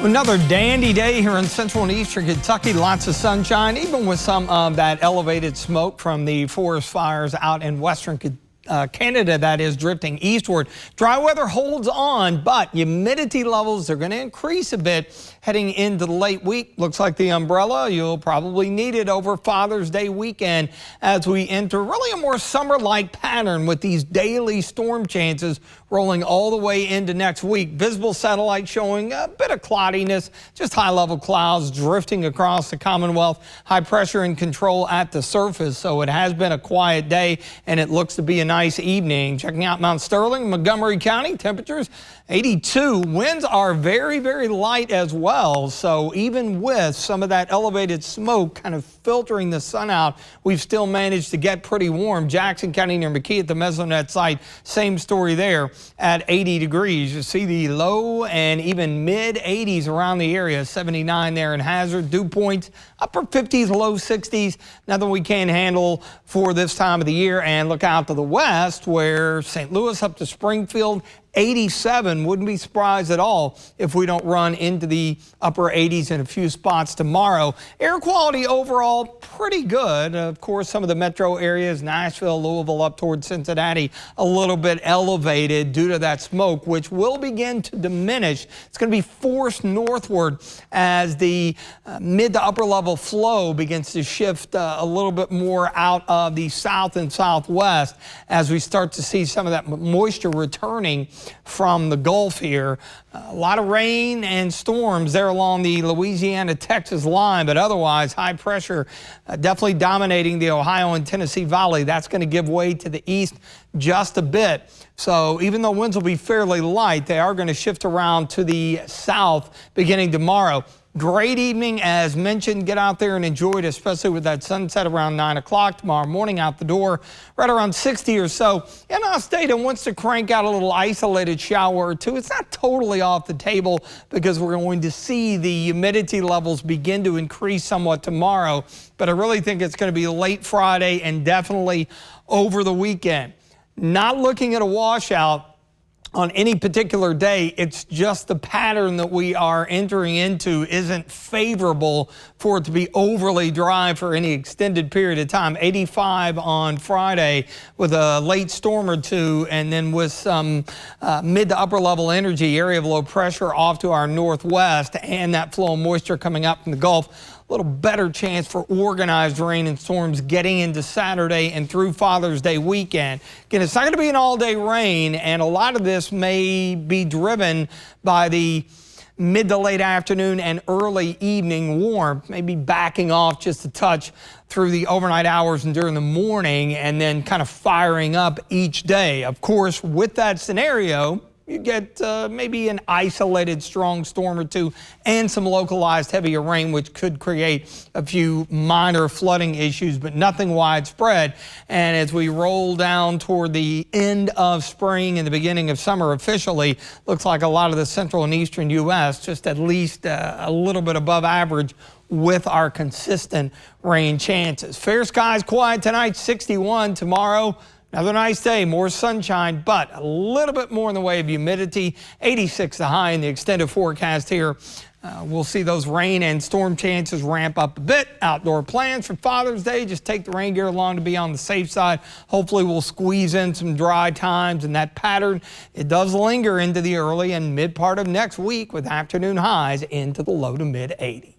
Another dandy day here in central and eastern Kentucky. Lots of sunshine, even with some of that elevated smoke from the forest fires out in western Canada that is drifting eastward. Dry weather holds on, but humidity levels are going to increase a bit heading into the late week. Looks like the umbrella, you'll probably need it over Father's Day weekend as we enter really a more summer-like pattern with these daily storm chances rolling all the way into next week. Visible satellite showing a bit of cloudiness, just high-level clouds drifting across the Commonwealth. High pressure and control at the surface, so it has been a quiet day, and it looks to be a nice evening. Checking out Mount Sterling, Montgomery County, temperatures 82. Winds are very, very light as well, so even with some of that elevated smoke kind of filtering the sun out, we've still managed to get pretty warm. Jackson County near McKee at the Mesonet site, same story there at 80 degrees. You see the low and even mid 80s around the area. 79 there in Hazard. Dew points upper 50s, low 60s. Nothing we can't handle for this time of the year. And look out to the west where St. Louis up to Springfield, 87. Wouldn't be surprised at all if we don't run into the upper 80s in a few spots tomorrow. Air quality overall pretty good. Of course, some of the metro areas, Nashville, Louisville, up towards Cincinnati, a little bit elevated due to that smoke, which will begin to diminish. It's going to be forced northward as the mid to upper level flow begins to shift a little bit more out of the south and southwest as we start to see some of that moisture returning from the Gulf here. A lot of rain and storms there along the Louisiana-Texas line, but otherwise high pressure definitely dominating the Ohio and Tennessee Valley. That's going to give way to the east just a bit. So even though winds will be fairly light, they are going to shift around to the south beginning tomorrow. Great evening, as mentioned. Get out there and enjoy it, especially with that sunset around 9 o'clock tomorrow morning. Out the door right around 60 or so. And our state wants to crank out a little isolated shower or two. It's not totally off the table because we're going to see the humidity levels begin to increase somewhat tomorrow. But I really think it's going to be late Friday and definitely over the weekend. Not looking at a washout on any particular day. It's just the pattern that we are entering into isn't favorable for it to be overly dry for any extended period of time. 85 on Friday with a late storm or two, and then with some mid to upper level energy, area of low pressure off to our northwest, and that flow of moisture coming up from the Gulf. A little better chance for organized rain and storms getting into Saturday and through Father's Day weekend. Again, it's not going to be an all-day rain, and a lot of this may be driven by the mid to late afternoon and early evening warmth, maybe backing off just a touch through the overnight hours and during the morning, and then kind of firing up each day. Of course, with that scenario, you get maybe an isolated strong storm or two and some localized heavier rain, which could create a few minor flooding issues, but nothing widespread. And as we roll down toward the end of spring and the beginning of summer officially, looks like a lot of the central and eastern U.S. just at least a little bit above average with our consistent rain chances. Fair skies quiet tonight, 61 tomorrow. Another nice day, more sunshine, but a little bit more in the way of humidity. 86 the high in the extended forecast here. We'll see those rain and storm chances ramp up a bit. Outdoor plans for Father's Day, just take the rain gear along to be on the safe side. Hopefully we'll squeeze in some dry times, and that pattern, it does linger into the early and mid part of next week with afternoon highs into the low to mid 80s.